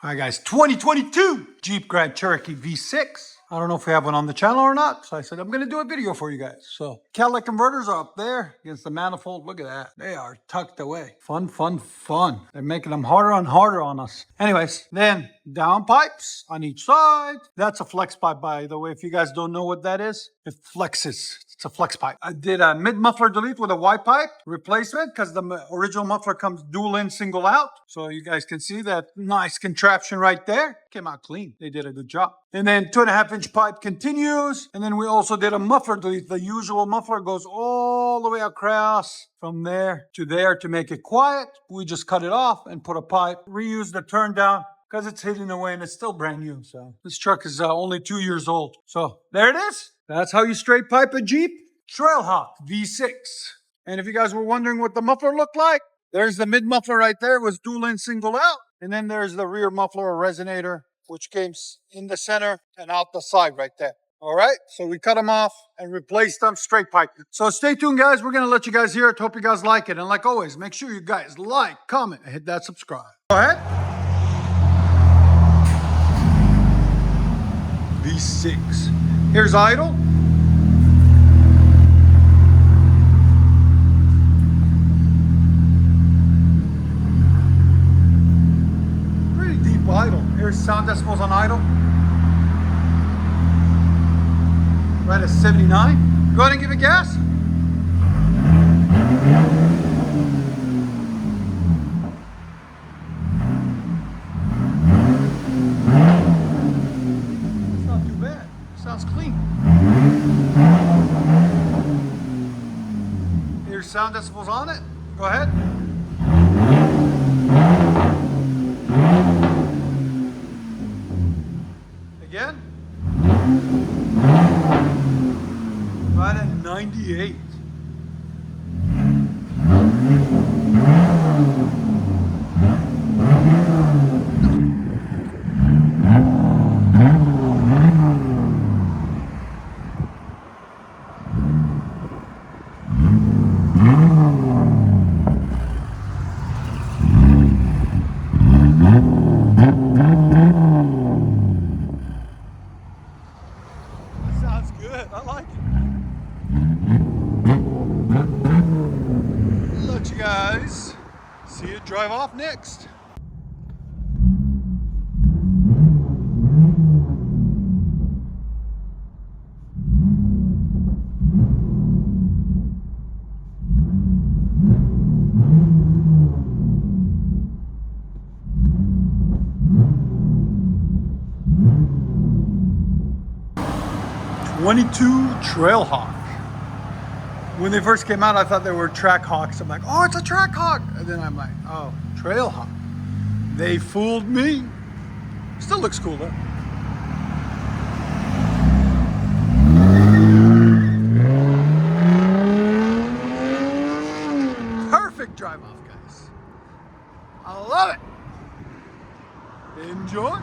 All right, guys, 2022 Jeep Grand Cherokee V6. I don't know if we have one on the channel or not, so I said I'm going to do a video for you guys. So catalytic converters are up there against the manifold. Look at that. They are tucked away. Fun, fun, fun. They're making them harder and harder on us. Anyways, then down pipes on each side. That's a flex pipe, by the way. If you guys don't know what that is, it flexes. It's a flex pipe. I did a mid-muffler delete with a Y pipe replacement because the original muffler comes dual in, single out. So you guys can see that nice contraption right there. Came out clean. They did a good job. And then 2.5-inch pipe continues. And then we also did a muffler delete. The usual muffler goes all the way across from there to make it quiet. We just cut it off and put a pipe. Reuse the turn down because it's hidden away and it's still brand new. So this truck is only 2 years old. So there it is. That's how you straight pipe a Jeep Trailhawk V6. And if you guys were wondering what the muffler looked like, there's the mid muffler right there. It was dual in, single out. And then there's the rear muffler or resonator, which came in the center and out the side right there. All right, so we cut them off and replaced them straight pipe. So stay tuned, guys. We're going to let you guys hear it. Hope you guys like it. And like always, make sure you guys like, comment, and hit that subscribe. Go ahead. V6. Here's idle. Pretty deep idle. Here's sound decibels on idle. Right at 79. Go ahead and give it gas. Sounds clean. Here's sound decibels on it. Go ahead. Again. Right at 98. Sounds good. I like it. Let you guys see it drive off next. '22 Trailhawk. When they first came out, I thought they were track hawks. I'm like, oh, it's a track hawk. And then I'm like, oh, Trailhawk. They fooled me. Still looks cool though. Perfect drive off, guys. I love it. Enjoy.